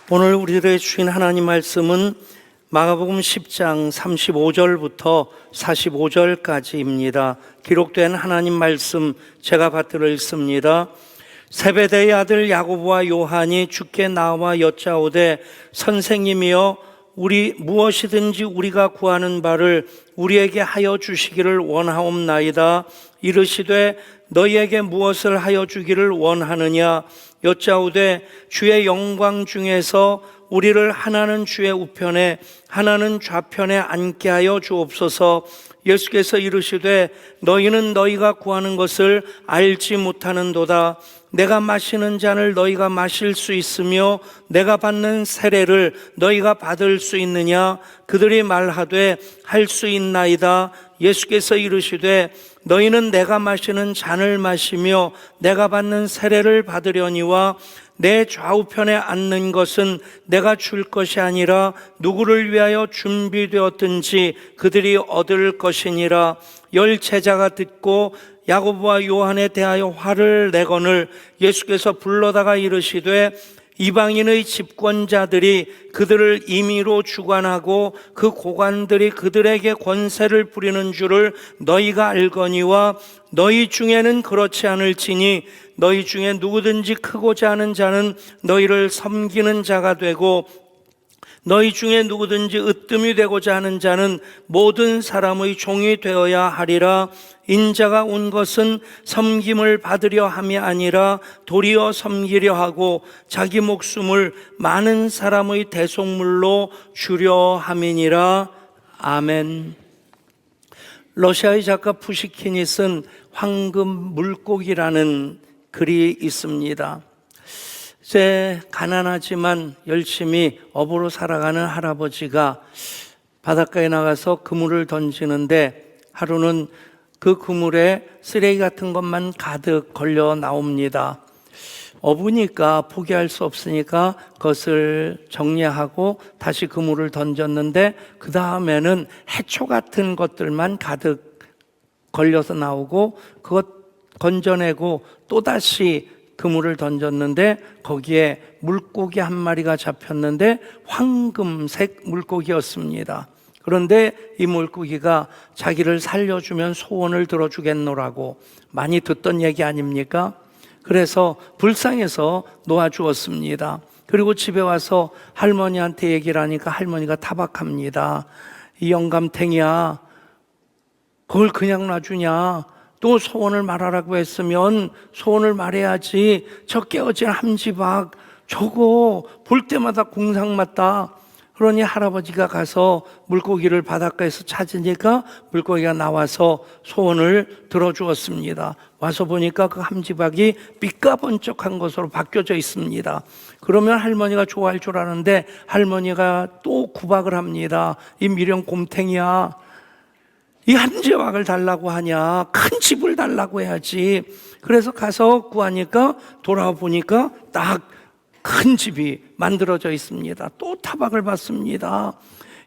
오늘 우리들에게 주신 하나님 말씀은 마가복음 10장 35절부터 45절까지입니다. 기록된 하나님 말씀 제가 받들어 읽습니다. 세베대의 아들 야고보와 요한이 주께 나와 여짜오되 선생님이여 우리 무엇이든지 우리가 구하는 바를 우리에게 하여 주시기를 원하옵나이다. 이르시되 너희에게 무엇을 하여 주기를 원하느냐. 여짜오되 주의 영광 중에서 우리를 하나는 주의 우편에 하나는 좌편에 앉게 하여 주옵소서. 예수께서 이르시되 너희는 너희가 구하는 것을 알지 못하는도다. 내가 마시는 잔을 너희가 마실 수 있으며 내가 받는 세례를 너희가 받을 수 있느냐. 그들이 말하되 할 수 있나이다. 예수께서 이르시되 너희는 내가 마시는 잔을 마시며 내가 받는 세례를 받으려니와 내 좌우편에 앉는 것은 내가 줄 것이 아니라 누구를 위하여 준비되었든지 그들이 얻을 것이니라. 열 제자가 듣고 야고보와 요한에 대하여 화를 내거늘 예수께서 불러다가 이르시되 이방인의 집권자들이 그들을 임의로 주관하고 그 고관들이 그들에게 권세를 부리는 줄을 너희가 알거니와 너희 중에는 그렇지 않을지니 너희 중에 누구든지 크고자 하는 자는 너희를 섬기는 자가 되고 너희 중에 누구든지 으뜸이 되고자 하는 자는 모든 사람의 종이 되어야 하리라. 인자가 온 것은 섬김을 받으려 함이 아니라 도리어 섬기려 하고 자기 목숨을 많은 사람의 대속물로 주려 함이니라. 아멘. 러시아의 작가 푸시킨이 쓴 황금 물고기라는 글이 있습니다. 이제 가난하지만 열심히 업으로 살아가는 할아버지가 바닷가에 나가서 그물을 던지는데 하루는 그 그물에 쓰레기 같은 것만 가득 걸려 나옵니다. 어부니까 포기할 수 없으니까 그것을 정리하고 다시 그물을 던졌는데 그 다음에는 해초 같은 것들만 가득 걸려서 나오고 그것 건져내고 또다시 그물을 던졌는데 거기에 물고기 한 마리가 잡혔는데 황금색 물고기였습니다. 그런데 이 물고기가 자기를 살려주면 소원을 들어주겠노라고 많이 듣던 얘기 아닙니까? 그래서 불쌍해서 놓아주었습니다. 그리고 집에 와서 할머니한테 얘기를 하니까 할머니가 타박합니다. 이 영감탱이야, 그걸 그냥 놔주냐? 또 소원을 말하라고 했으면 소원을 말해야지. 저 깨어진 함지박 저거 볼 때마다 공상 맞다. 그러니 할아버지가 가서 물고기를 바닷가에서 찾으니까 물고기가 나와서 소원을 들어주었습니다. 와서 보니까 그 함지박이 삐까번쩍한 것으로 바뀌어져 있습니다. 그러면 할머니가 좋아할 줄 아는데 할머니가 또 구박을 합니다. 이 미련 곰탱이야, 이 함지박을 달라고 하냐, 큰 집을 달라고 해야지. 그래서 가서 구하니까 돌아와 보니까 딱 큰 집이 만들어져 있습니다. 또 타박을 받습니다.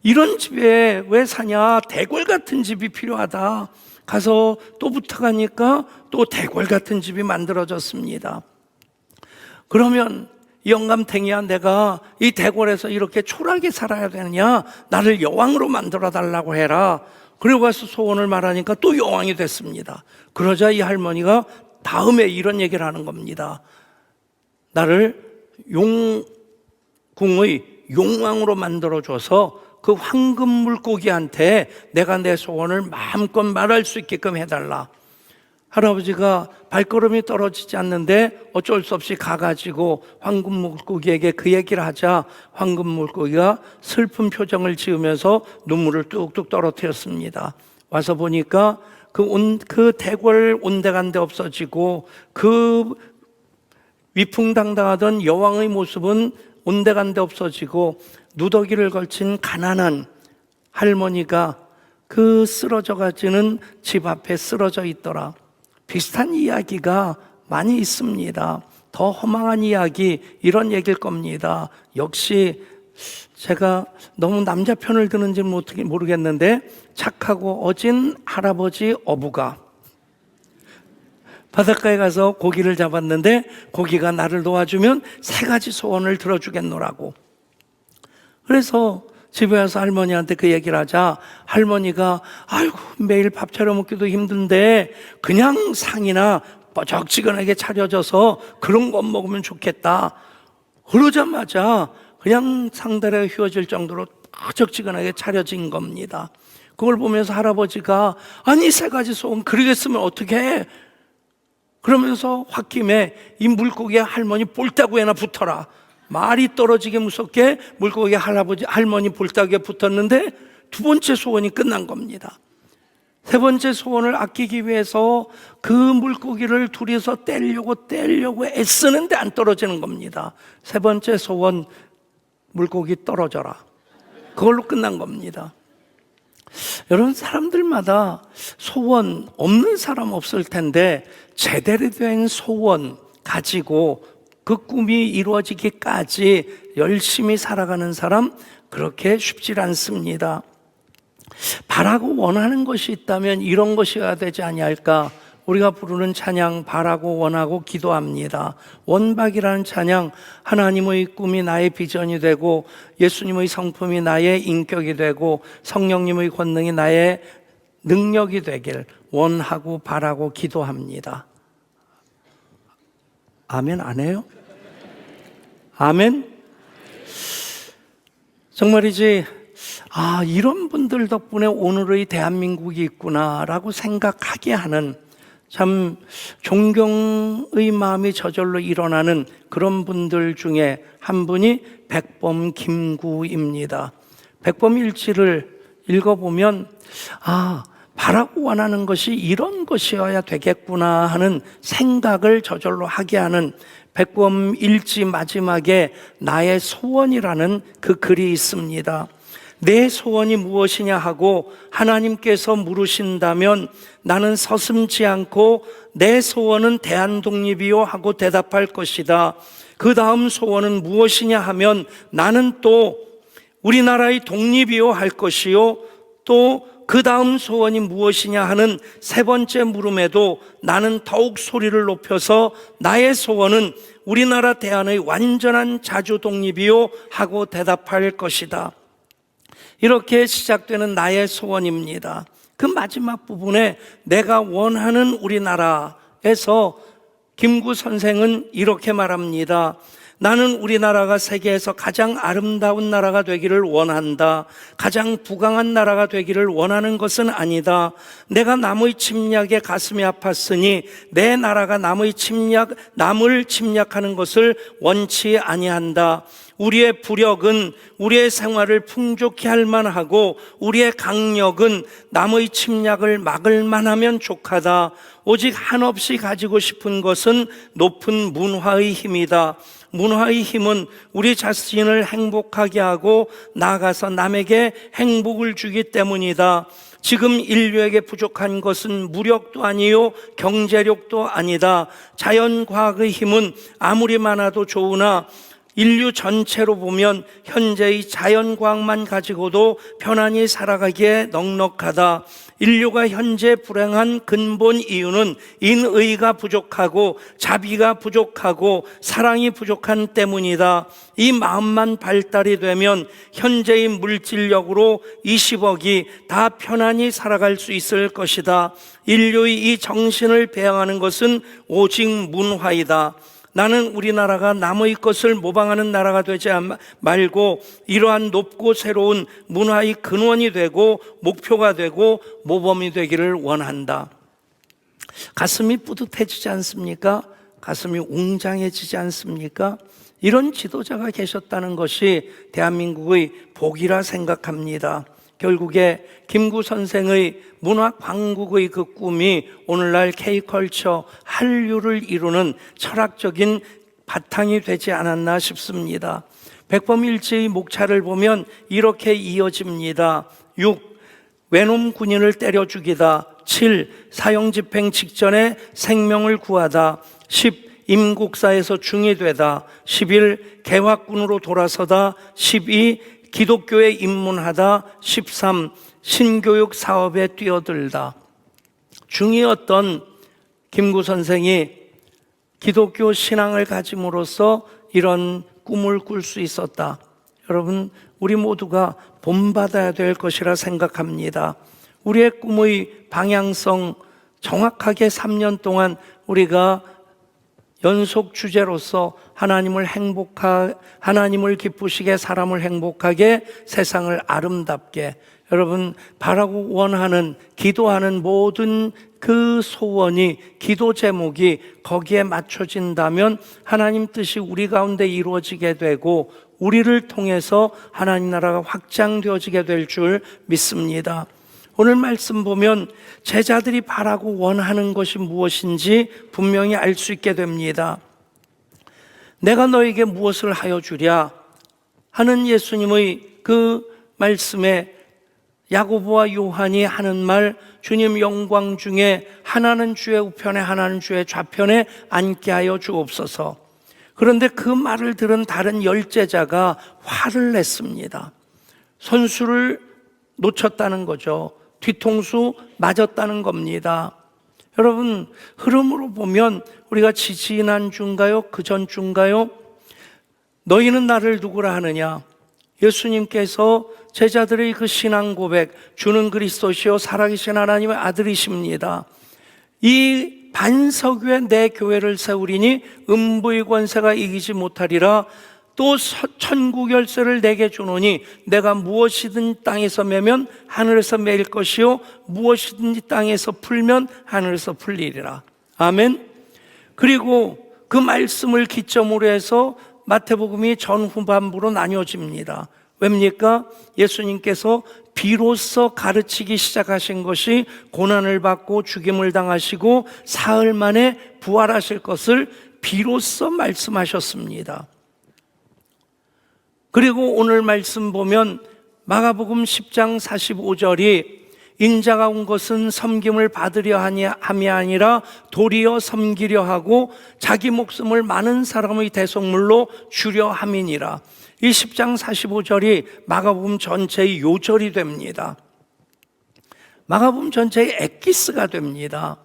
이런 집에 왜 사냐, 대궐 같은 집이 필요하다. 가서 또 부탁하니까 또 대궐 같은 집이 만들어졌습니다. 그러면 영감탱이야, 내가 이 대궐에서 이렇게 초라하게 살아야 되느냐, 나를 여왕으로 만들어 달라고 해라. 그리고 가서 소원을 말하니까 또 여왕이 됐습니다. 그러자 이 할머니가 다음에 이런 얘기를 하는 겁니다. 나를 용궁의 용왕으로 만들어줘서 그 황금 물고기한테 내가 내 소원을 마음껏 말할 수 있게끔 해달라. 할아버지가 발걸음이 떨어지지 않는데 어쩔 수 없이 가가지고 황금 물고기에게 그 얘기를 하자 황금 물고기가 슬픈 표정을 지으면서 눈물을 뚝뚝 떨어뜨렸습니다. 와서 보니까 그 대궐 온데간데 없어지고 그 위풍당당하던 여왕의 모습은 온데간데 없어지고 누더기를 걸친 가난한 할머니가 그 쓰러져가지는 집 앞에 쓰러져 있더라. 비슷한 이야기가 많이 있습니다. 더 허망한 이야기, 이런 얘기일 겁니다. 역시 제가 너무 남자 편을 드는지는 모르겠는데 착하고 어진 할아버지 어부가 바닷가에 가서 고기를 잡았는데 고기가 나를 도와주면 3가지 소원을 들어주겠노라고. 그래서 집에 와서 할머니한테 그 얘기를 하자 할머니가 아이고 매일 밥 차려 먹기도 힘든데 그냥 상이나 뻐적지근하게 차려져서 그런 것 먹으면 좋겠다. 그러자마자 그냥 상다리가 휘어질 정도로 뻐적지근하게 차려진 겁니다. 그걸 보면서 할아버지가 아니 세 가지 소원 그러겠으면 어떻게 해? 그러면서 홧김에 이 물고기에 할머니 볼따구에나 붙어라. 말이 떨어지게 무섭게 물고기에 할머니 볼따구에 붙었는데 두 번째 소원이 끝난 겁니다. 세 번째 소원을 아끼기 위해서 그 물고기를 둘이서 떼려고 애쓰는데 안 떨어지는 겁니다. 세 번째 소원, 물고기 떨어져라. 그걸로 끝난 겁니다. 여러분, 사람들마다 소원 없는 사람 없을 텐데 제대로 된 소원 가지고 그 꿈이 이루어지기까지 열심히 살아가는 사람 그렇게 쉽지 않습니다. 바라고 원하는 것이 있다면 이런 것이어야 되지 아니할까? 우리가 부르는 찬양 바라고 원하고 기도합니다. 원박이라는 찬양, 하나님의 꿈이 나의 비전이 되고 예수님의 성품이 나의 인격이 되고 성령님의 권능이 나의 능력이 되길 원하고 바라고 기도합니다. 아멘 안 해요? 아멘? 정말이지 이런 분들 덕분에 오늘의 대한민국이 있구나라고 생각하게 하는 참 존경의 마음이 저절로 일어나는 그런 분들 중에 한 분이 백범 김구입니다. 백범 일지를 읽어보면 바라고 원하는 것이 이런 것이어야 되겠구나 하는 생각을 저절로 하게 하는 백범 일지 마지막에 나의 소원이라는 그 글이 있습니다. 내 소원이 무엇이냐 하고 하나님께서 물으신다면 나는 서슴지 않고 내 소원은 대한독립이요 하고 대답할 것이다. 그 다음 소원은 무엇이냐 하면 나는 또 우리나라의 독립이요 할 것이요 또 그 다음 소원이 무엇이냐 하는 세 번째 물음에도 나는 더욱 소리를 높여서 나의 소원은 우리나라 대한의 완전한 자주 독립이요 하고 대답할 것이다. 이렇게 시작되는 나의 소원입니다. 그 마지막 부분에 내가 원하는 우리나라에서 김구 선생은 이렇게 말합니다. 나는 우리나라가 세계에서 가장 아름다운 나라가 되기를 원한다. 가장 부강한 나라가 되기를 원하는 것은 아니다. 내가 남의 침략에 가슴이 아팠으니 내 나라가 남을 침략하는 것을 원치 아니한다. 우리의 부력은 우리의 생활을 풍족히 할 만하고 우리의 강력은 남의 침략을 막을 만하면 족하다. 오직 한없이 가지고 싶은 것은 높은 문화의 힘이다. 문화의 힘은 우리 자신을 행복하게 하고 나아가서 남에게 행복을 주기 때문이다. 지금 인류에게 부족한 것은 무력도 아니요 경제력도 아니다. 자연과학의 힘은 아무리 많아도 좋으나 인류 전체로 보면 현재의 자연과학만 가지고도 편안히 살아가기에 넉넉하다. 인류가 현재 불행한 근본 이유는 인의가 부족하고 자비가 부족하고 사랑이 부족한 때문이다. 이 마음만 발달이 되면 현재의 물질력으로 20억이 다 편안히 살아갈 수 있을 것이다. 인류의 이 정신을 배양하는 것은 오직 문화이다. 나는 우리나라가 남의 것을 모방하는 나라가 되지 말고 이러한 높고 새로운 문화의 근원이 되고 목표가 되고 모범이 되기를 원한다. 가슴이 뿌듯해지지 않습니까? 가슴이 웅장해지지 않습니까? 이런 지도자가 계셨다는 것이 대한민국의 복이라 생각합니다. 결국에 김구 선생의 문학 강국의 그 꿈이 오늘날 K컬처 한류를 이루는 철학적인 바탕이 되지 않았나 싶습니다. 백범일지의 목차를 보면 이렇게 이어집니다. 6. 외놈 군인을 때려 죽이다. 7. 사형집행 직전에 생명을 구하다. 10. 임국사에서 중이 되다. 11. 개화군으로 돌아서다. 12. 기독교에 입문하다. 13. 신교육 사업에 뛰어들다. 중이었던 김구 선생이 기독교 신앙을 가짐으로써 이런 꿈을 꿀 수 있었다. 여러분, 우리 모두가 본받아야 될 것이라 생각합니다. 우리의 꿈의 방향성 정확하게 3년 동안 우리가 연속 주제로서 하나님을 기쁘시게, 사람을 행복하게, 세상을 아름답게, 여러분 바라고 원하는, 기도하는 모든 그 소원이, 기도 제목이 거기에 맞춰진다면 하나님 뜻이 우리 가운데 이루어지게 되고 우리를 통해서 하나님 나라가 확장되어지게 될 줄 믿습니다. 오늘 말씀 보면 제자들이 바라고 원하는 것이 무엇인지 분명히 알 수 있게 됩니다. 내가 너에게 무엇을 하여 주랴 하는 예수님의 그 말씀에 야고보와 요한이 하는 말, 주님 영광 중에 하나는 주의 우편에 하나는 주의 좌편에 앉게 하여 주옵소서. 그런데 그 말을 들은 다른 10제자가 화를 냈습니다. 선수를 놓쳤다는 거죠. 뒤통수 맞았다는 겁니다. 여러분, 흐름으로 보면 우리가 지지난주인가요? 그 전주인가요? 너희는 나를 누구라 하느냐? 예수님께서 제자들의 그 신앙 고백, 주는 그리스도시요 살아계신 하나님의 아들이십니다. 이 반석 위에 내 교회를 세우리니 음부의 권세가 이기지 못하리라. 또 천국 열쇠를 내게 주노니 내가 무엇이든 땅에서 매면 하늘에서 매일 것이요 무엇이든지 땅에서 풀면 하늘에서 풀리리라. 아멘. 그리고 그 말씀을 기점으로 해서 마태복음이 전후반부로 나뉘어집니다. 왜입니까? 예수님께서 비로소 가르치기 시작하신 것이 고난을 받고 죽임을 당하시고 사흘 만에 부활하실 것을 비로소 말씀하셨습니다. 그리고 오늘 말씀 보면 마가복음 10장 45절이 인자가 온 것은 섬김을 받으려 함이 아니라 도리어 섬기려 하고 자기 목숨을 많은 사람의 대속물로 주려 함이니라. 이 10장 45절이 마가복음 전체의 요절이 됩니다. 마가복음 전체의 엑기스가 됩니다.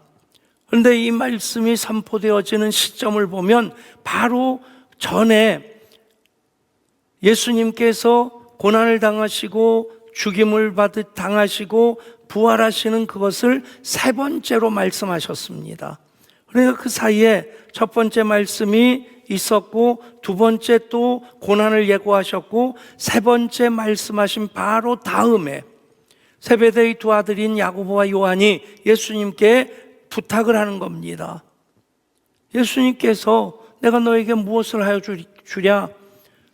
그런데 이 말씀이 선포되어지는 시점을 보면 바로 전에 예수님께서 고난을 당하시고 죽임을 당하시고 부활하시는 그것을 세 번째로 말씀하셨습니다. 그러니까 그 사이에 첫 번째 말씀이 있었고 두 번째 또 고난을 예고하셨고 세 번째 말씀하신 바로 다음에 세베대의 두 아들인 야고보와 요한이 예수님께 부탁을 하는 겁니다. 예수님께서 내가 너에게 무엇을 하여 주랴?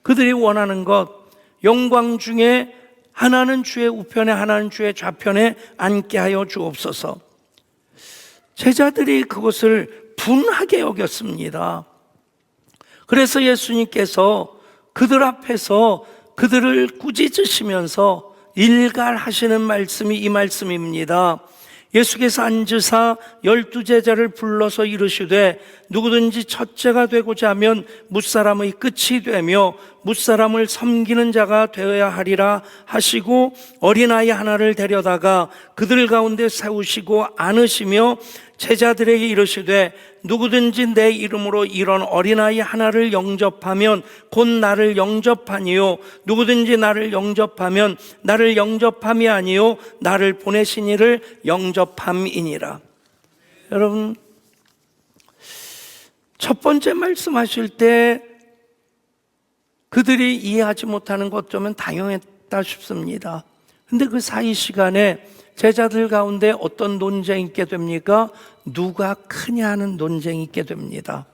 그들이 원하는 것, 영광 중에 하나는 주의 우편에 하나는 주의 좌편에 앉게 하여 주옵소서. 제자들이 그것을 분하게 여겼습니다. 그래서 예수님께서 그들 앞에서 그들을 꾸짖으시면서 일갈하시는 말씀이 이 말씀입니다. 예수께서 앉으사 12제자를 불러서 이르시되 누구든지 첫째가 되고자 하면 뭇사람의 끝이 되며 뭇사람을 섬기는 자가 되어야 하리라 하시고 어린아이 하나를 데려다가 그들 가운데 세우시고 안으시며 제자들에게 이르시되 누구든지 내 이름으로 이런 어린아이 하나를 영접하면 곧 나를 영접하니요 누구든지 나를 영접하면 나를 영접함이 아니요 나를 보내신 이를 영접함이니라. 여러분, 첫 번째 말씀하실 때 그들이 이해하지 못하는 것 좀 당연했다 싶습니다. 근데 그 사이 시간에 제자들 가운데 어떤 논쟁이 있게 됩니까? 누가 크냐 하는 논쟁이 있게 됩니다.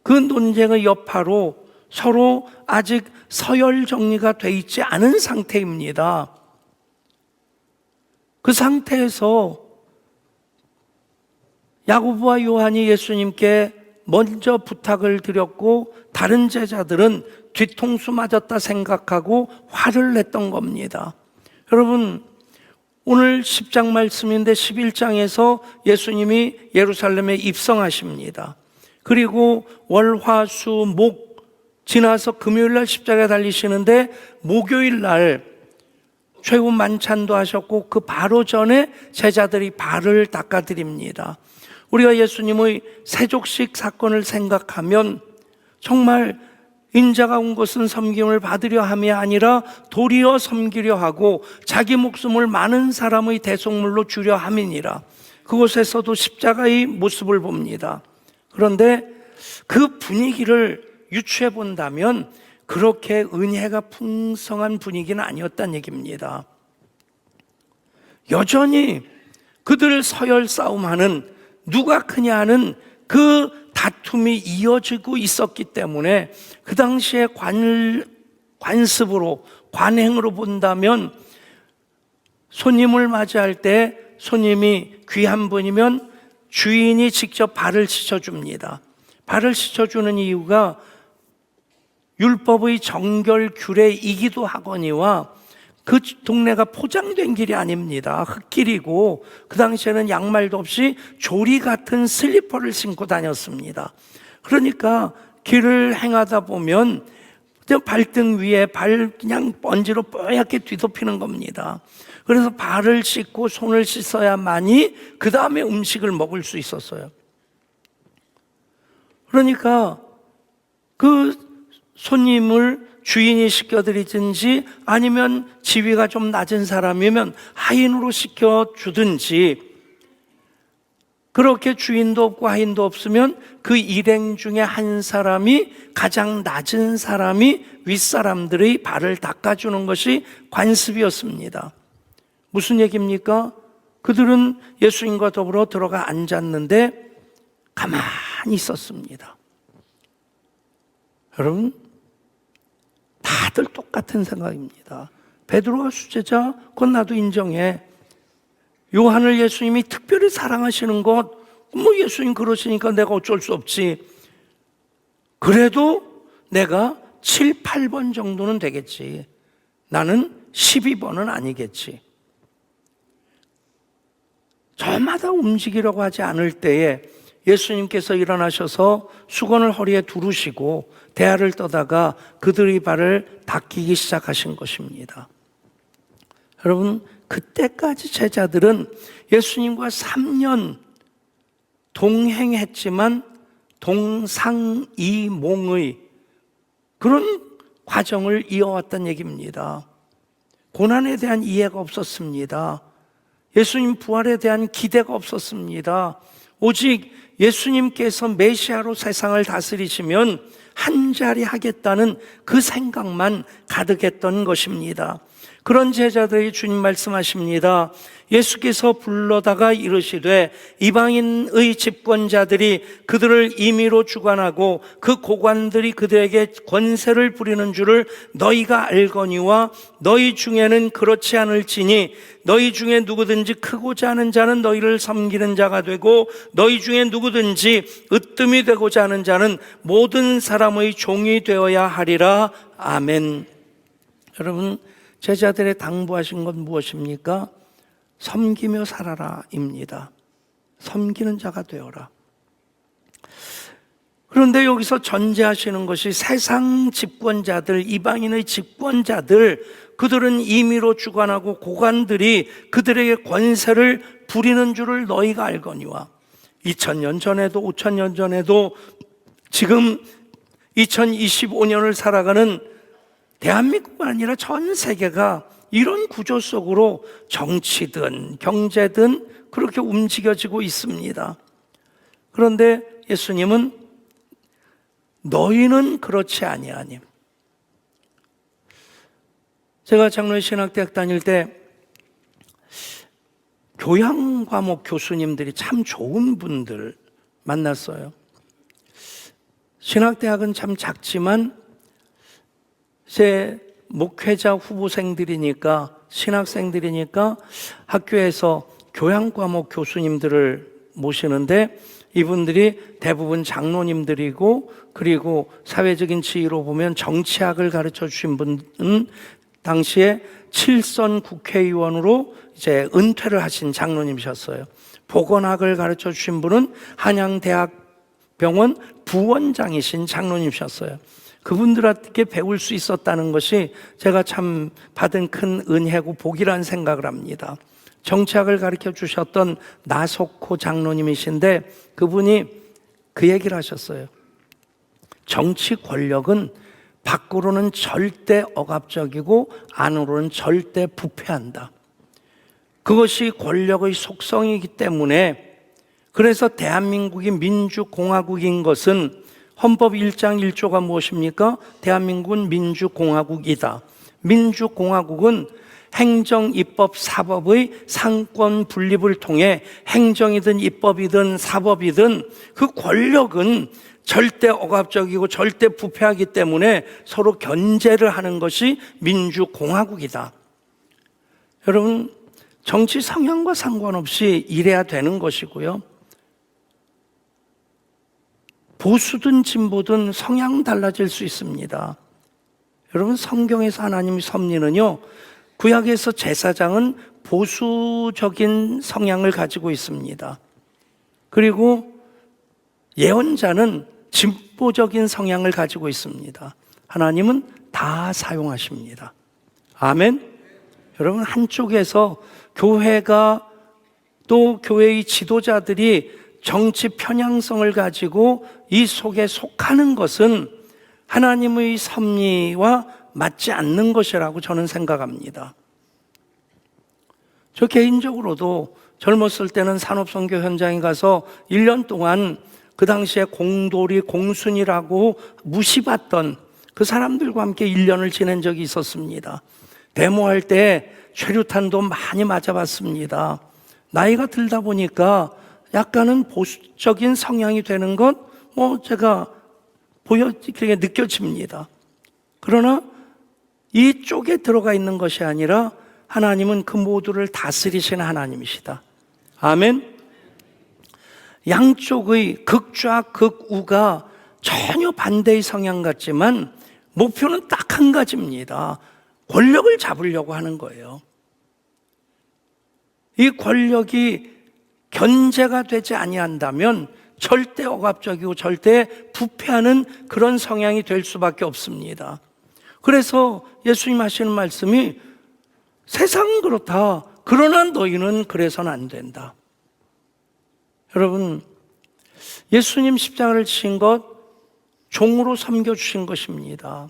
그 논쟁의 여파로 서로 아직 서열 정리가 돼 있지 않은 상태입니다. 그 상태에서 야고보와 요한이 예수님께 먼저 부탁을 드렸고 다른 제자들은 뒤통수 맞았다 생각하고 화를 냈던 겁니다. 여러분, 오늘 10장 말씀인데 11장에서 예수님이 예루살렘에 입성하십니다. 그리고 월, 화, 수, 목 지나서 금요일 날 십자가에 달리시는데 목요일 날 최후 만찬도 하셨고 그 바로 전에 제자들이 발을 닦아드립니다. 우리가 예수님의 세족식 사건을 생각하면 정말 인자가 온 것은 섬김을 받으려 함이 아니라 도리어 섬기려 하고 자기 목숨을 많은 사람의 대속물로 주려 함이니라. 그곳에서도 십자가의 모습을 봅니다. 그런데 그 분위기를 유추해 본다면 그렇게 은혜가 풍성한 분위기는 아니었다는 얘기입니다. 여전히 그들 서열 싸움하는 누가 크냐 하는 그 다툼이 이어지고 있었기 때문에 그 당시에 관습으로 관행으로 본다면 손님을 맞이할 때 손님이 귀한 분이면 주인이 직접 발을 씻어줍니다. 발을 씻어주는 이유가 율법의 정결 규례이기도 하거니와 그 동네가 포장된 길이 아닙니다. 흙길이고 그 당시에는 양말도 없이 조리 같은 슬리퍼를 신고 다녔습니다. 그러니까 길을 행하다 보면 발등 위에 발 그냥 먼지로 뽀얗게 뒤덮이는 겁니다. 그래서 발을 씻고 손을 씻어야만이 그 다음에 음식을 먹을 수 있었어요. 그러니까 그 손님을 주인이 시켜드리든지 아니면 지위가 좀 낮은 사람이면 하인으로 시켜주든지, 그렇게 주인도 없고 하인도 없으면 그 일행 중에 한 사람이, 가장 낮은 사람이 윗사람들의 발을 닦아주는 것이 관습이었습니다. 무슨 얘기입니까? 그들은 예수님과 더불어 들어가 앉았는데 가만히 있었습니다. 여러분, 다들 똑같은 생각입니다. 베드로가 수제자, 그건 나도 인정해. 요한을 예수님이 특별히 사랑하시는 것, 뭐 예수님 그러시니까 내가 어쩔 수 없지. 그래도 내가 7, 8번 정도는 되겠지. 나는 12번은 아니겠지. 저마다 움직이려고 하지 않을 때에 예수님께서 일어나셔서 수건을 허리에 두르시고 대야를 떠다가 그들의 발을 닦이기 시작하신 것입니다. 여러분, 그때까지 제자들은 예수님과 3년 동행했지만 동상이몽의 그런 과정을 이어왔다는 얘기입니다. 고난에 대한 이해가 없었습니다. 예수님 부활에 대한 기대가 없었습니다. 오직 예수님께서 메시아로 세상을 다스리시면 한 자리 하겠다는 그 생각만 가득했던 것입니다. 그런 제자들이 주님 말씀하십니다. 예수께서 불러다가 이르시되 이방인의 집권자들이 그들을 임의로 주관하고 그 고관들이 그들에게 권세를 부리는 줄을 너희가 알거니와 너희 중에는 그렇지 않을지니 너희 중에 누구든지 크고자 하는 자는 너희를 섬기는 자가 되고 너희 중에 누구든지 으뜸이 되고자 하는 자는 모든 사람의 종이 되어야 하리라. 아멘. 여러분, 제자들의 당부하신 건 무엇입니까? 섬기며 살아라 입니다. 섬기는 자가 되어라. 그런데 여기서 전제하시는 것이 세상 집권자들, 이방인의 집권자들, 그들은 임의로 주관하고 고관들이 그들에게 권세를 부리는 줄을 너희가 알거니와 2000년 전에도 5000년 전에도 지금 2025년을 살아가는 대한민국뿐 아니라 전 세계가 이런 구조 속으로 정치든 경제든 그렇게 움직여지고 있습니다. 그런데 예수님은 너희는 그렇지 아니하니. 제가 장로의 신학대학 다닐 때 교양 과목 교수님들이 참 좋은 분들 만났어요. 신학대학은 참 작지만 제 목회자 후보생들이니까, 신학생들이니까 학교에서 교양 과목 교수님들을 모시는데 이분들이 대부분 장로님들이고, 그리고 사회적인 지위로 보면 정치학을 가르쳐 주신 분은 당시에 7선 국회의원으로 이제 은퇴를 하신 장로님이셨어요. 보건학을 가르쳐 주신 분은 한양대학병원 부원장이신 장로님이셨어요. 그분들한테 배울 수 있었다는 것이 제가 참 받은 큰 은혜고 복이라는 생각을 합니다. 정치학을 가르쳐 주셨던 나석호 장로님이신데 그분이 그 얘기를 하셨어요. 정치 권력은 밖으로는 절대 억압적이고 안으로는 절대 부패한다. 그것이 권력의 속성이기 때문에, 그래서 대한민국이 민주공화국인 것은 헌법 1장 1조가 무엇입니까? 대한민국은 민주공화국이다. 민주공화국은 행정, 입법, 사법의 상권 분립을 통해 행정이든 입법이든 사법이든 그 권력은 절대 억압적이고 절대 부패하기 때문에 서로 견제를 하는 것이 민주공화국이다. 여러분, 정치 성향과 상관없이 이래야 되는 것이고요. 보수든 진보든 성향 달라질 수 있습니다. 여러분, 성경에서 하나님의 섭리는요, 구약에서 제사장은 보수적인 성향을 가지고 있습니다. 그리고 예언자는 진보적인 성향을 가지고 있습니다. 하나님은 다 사용하십니다. 아멘. 여러분, 한쪽에서 교회가 또 교회의 지도자들이 정치 편향성을 가지고 이 속에 속하는 것은 하나님의 섭리와 맞지 않는 것이라고 저는 생각합니다. 저 개인적으로도 젊었을 때는 산업선교 현장에 가서 1년 동안 그 당시에 공돌이, 공순이라고 무시받던 그 사람들과 함께 1년을 지낸 적이 있었습니다. 데모할 때 최루탄도 많이 맞아봤습니다. 나이가 들다 보니까 약간은 보수적인 성향이 되는 것, 제가 그게 느껴집니다. 그러나 이쪽에 들어가 있는 것이 아니라 하나님은 그 모두를 다스리시는 하나님이시다. 아멘. 양쪽의 극좌 극우가 전혀 반대의 성향 같지만 목표는 딱 한 가지입니다. 권력을 잡으려고 하는 거예요. 이 권력이 견제가 되지 아니한다면 절대 억압적이고 절대 부패하는 그런 성향이 될 수밖에 없습니다. 그래서 예수님 하시는 말씀이 세상은 그렇다. 그러나 너희는 그래서는 안 된다. 여러분, 예수님 십자가를 지신 것 종으로 섬겨주신 것입니다.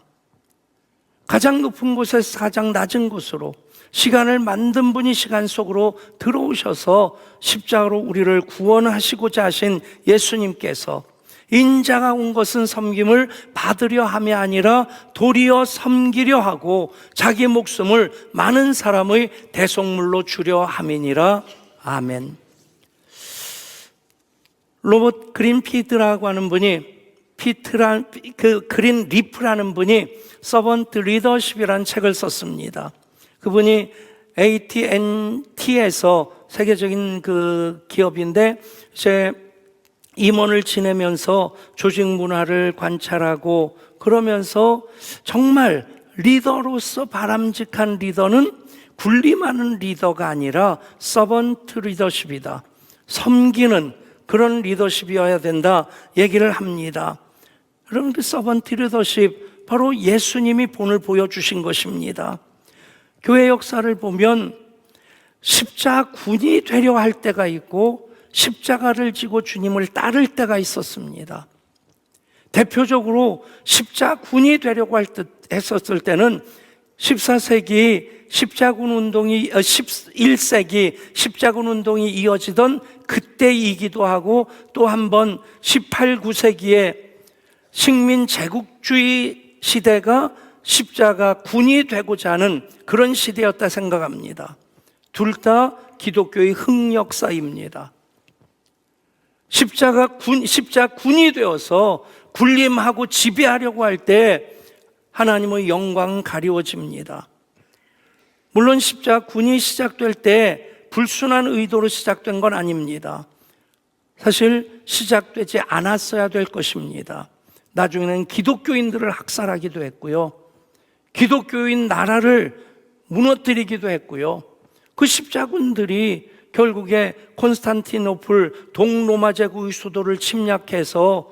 가장 높은 곳에서 가장 낮은 곳으로 시간을 만든 분이 시간 속으로 들어오셔서 십자가로 우리를 구원하시고자 하신 예수님께서 인자가 온 것은 섬김을 받으려 함이 아니라 도리어 섬기려 하고 자기 목숨을 많은 사람의 대속물로 주려 함이니라. 아멘. 로버트 그린피드라고 하는 분이 그린 리프라는 분이 서번트 리더십이라는 책을 썼습니다. 그분이 AT&T에서 세계적인 그 기업인데 이제 임원을 지내면서 조직 문화를 관찰하고 그러면서 정말 리더로서 바람직한 리더는 군림하는 리더가 아니라 서번트 리더십이다. 섬기는 그런 리더십이어야 된다 얘기를 합니다. 여러분, 그 서번트 리더십 바로 예수님이 본을 보여주신 것입니다. 교회 역사를 보면 십자군이 되려 할 때가 있고 십자가를 지고 주님을 따를 때가 있었습니다. 대표적으로 십자군이 되려고 했었을 때는 14세기 십자군 운동이 11세기 십자군 운동이 이어지던 그때이기도 하고 또 한 번 18, 9세기에 식민 제국주의 시대가 십자가 군이 되고자 하는 그런 시대였다 생각합니다. 둘 다 기독교의 흑역사입니다. 십자군이 되어서 군림하고 지배하려고 할 때 하나님의 영광은 가리워집니다. 물론 십자군이 시작될 때 불순한 의도로 시작된 건 아닙니다. 사실 시작되지 않았어야 될 것입니다. 나중에는 기독교인들을 학살하기도 했고요. 기독교인 나라를 무너뜨리기도 했고요. 그 십자군들이 결국에 콘스탄티노플 동로마 제국의 수도를 침략해서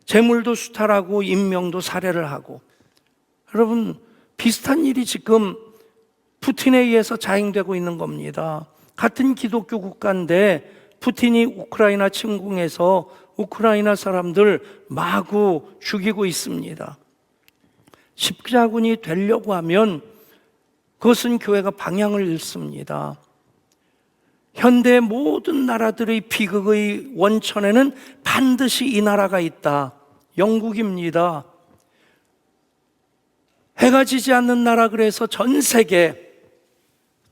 재물도 수탈하고 인명도 살해를 하고, 여러분, 비슷한 일이 지금 푸틴에 의해서 자행되고 있는 겁니다. 같은 기독교 국가인데 푸틴이 우크라이나 침공해서 우크라이나 사람들 마구 죽이고 있습니다. 십자군이 되려고 하면 그것은 교회가 방향을 잃습니다. 현대 모든 나라들의 비극의 원천에는 반드시 이 나라가 있다. 영국입니다. 해가 지지 않는 나라, 그래서 전 세계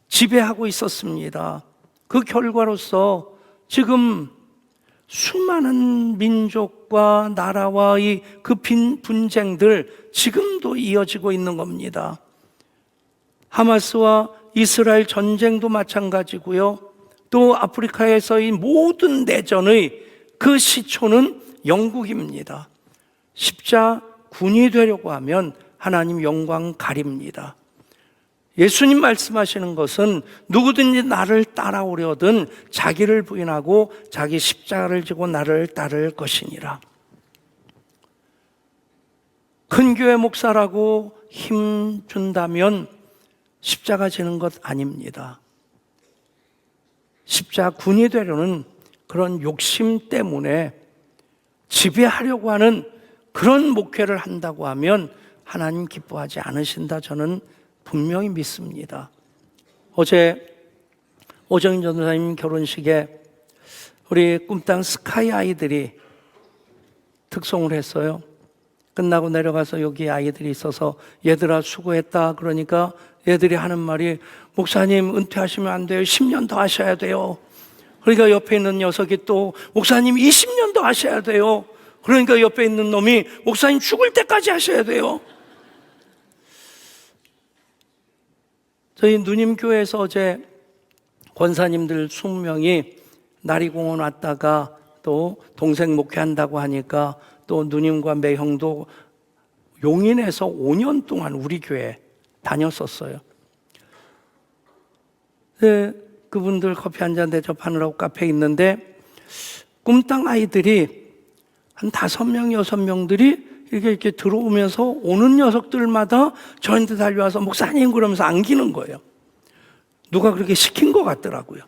지배하고 있었습니다. 그 결과로서 지금 수많은 민족과 나라와의 그 분쟁들 지금도 이어지고 있는 겁니다. 하마스와 이스라엘 전쟁도 마찬가지고요. 또 아프리카에서의 모든 내전의 그 시초는 영국입니다. 십자군이 되려고 하면 하나님 영광 가립니다. 예수님 말씀하시는 것은 누구든지 나를 따라오려든 자기를 부인하고 자기 십자가를 지고 나를 따를 것이니라. 큰 교회 목사라고 힘 준다면 십자가 지는 것 아닙니다. 십자군이 되려는 그런 욕심 때문에 지배하려고 하는 그런 목회를 한다고 하면 하나님 기뻐하지 않으신다, 저는 분명히 믿습니다. 어제 오정인 전도사님 결혼식에 우리 꿈땅 스카이 아이들이 특송을 했어요. 끝나고 내려가서 여기 아이들이 있어서 얘들아 수고했다 그러니까 얘들이 하는 말이, 목사님 은퇴하시면 안 돼요. 10년 더 하셔야 돼요. 그러니까 옆에 있는 녀석이 또 목사님 20년 더 하셔야 돼요. 그러니까 옆에 있는 놈이 목사님 죽을 때까지 하셔야 돼요. 저희 누님교회에서 어제 권사님들 20명이 나리공원 왔다가 또 동생 목회한다고 하니까 또 누님과 매형도 용인에서 5년 동안 우리 교회 다녔었어요. 네, 그분들 커피 한잔 대접하느라고 카페에 있는데 꿈땅 아이들이 한 5명, 6명들이 이렇게 들어오면서 오는 녀석들마다 저한테 달려와서 목사님 그러면서 안기는 거예요. 누가 그렇게 시킨 것 같더라고요.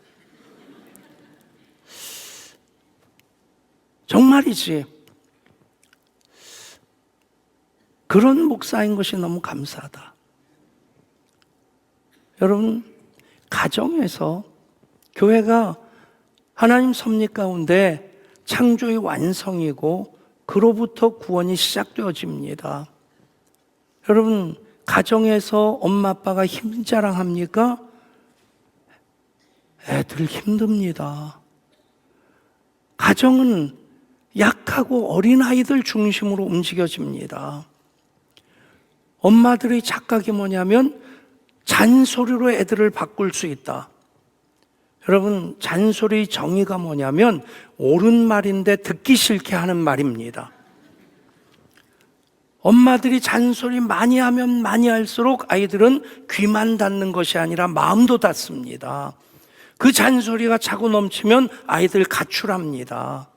정말이지. 그런 목사인 것이 너무 감사하다. 여러분, 가정에서 교회가 하나님 섭리 가운데 창조의 완성이고 그로부터 구원이 시작되어집니다. 여러분, 가정에서 엄마 아빠가 힘 자랑합니까? 애들 힘듭니다. 가정은 약하고 어린아이들 중심으로 움직여집니다. 엄마들의 착각이 뭐냐면 잔소리로 애들을 바꿀 수 있다. 여러분, 잔소리의 정의가 뭐냐면 옳은 말인데 듣기 싫게 하는 말입니다. 엄마들이 잔소리 많이 하면 많이 할수록 아이들은 귀만 닫는 것이 아니라 마음도 닫습니다. 그 잔소리가 차고 넘치면 아이들 가출합니다.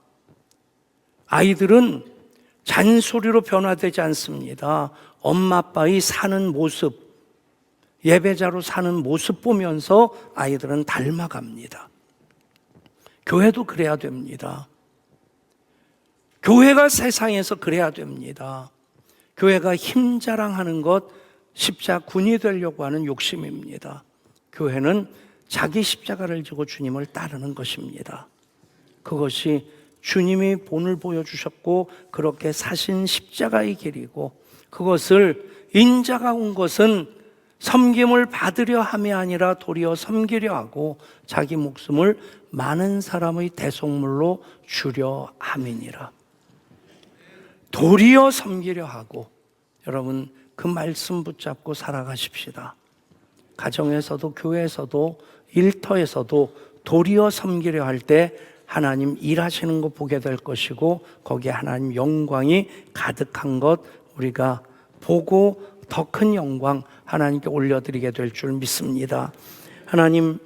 아이들은 잔소리로 변화되지 않습니다. 엄마 아빠의 사는 모습, 예배자로 사는 모습 보면서 아이들은 닮아갑니다. 교회도 그래야 됩니다. 교회가 세상에서 그래야 됩니다. 교회가 힘 자랑하는 것, 십자군이 되려고 하는 욕심입니다. 교회는 자기 십자가를 지고 주님을 따르는 것입니다. 그것이 주님이 본을 보여주셨고 그렇게 사신 십자가의 길이고, 그것을 인자가 온 것은 섬김을 받으려 함이 아니라 도리어 섬기려 하고 자기 목숨을 많은 사람의 대속물로 주려 함이니라. 도리어 섬기려 하고, 여러분 그 말씀 붙잡고 살아가십시다. 가정에서도 교회에서도 일터에서도 도리어 섬기려 할 때 하나님 일하시는 거 보게 될 것이고, 거기에 하나님 영광이 가득한 것 우리가 보고 더 큰 영광 하나님께 올려드리게 될 줄 믿습니다. 하나님,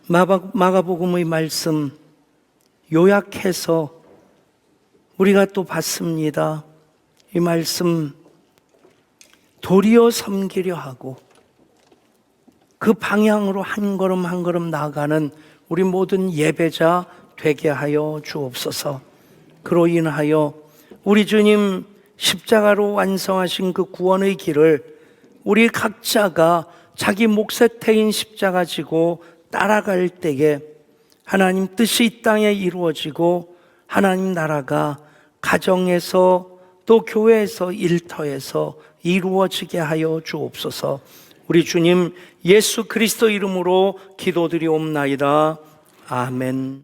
마가복음의 말씀 요약해서 우리가 또 봤습니다. 이 말씀 도리어 섬기려 하고 그 방향으로 한 걸음 한 걸음 나아가는 우리 모든 예배자 되게 하여 주옵소서. 그로 인하여 우리 주님 십자가로 완성하신 그 구원의 길을 우리 각자가 자기 몫에 태인 십자가 지고 따라갈 때에 하나님 뜻이 이 땅에 이루어지고 하나님 나라가 가정에서 또 교회에서 일터에서 이루어지게 하여 주옵소서. 우리 주님 예수 그리스도 이름으로 기도드리옵나이다. 아멘.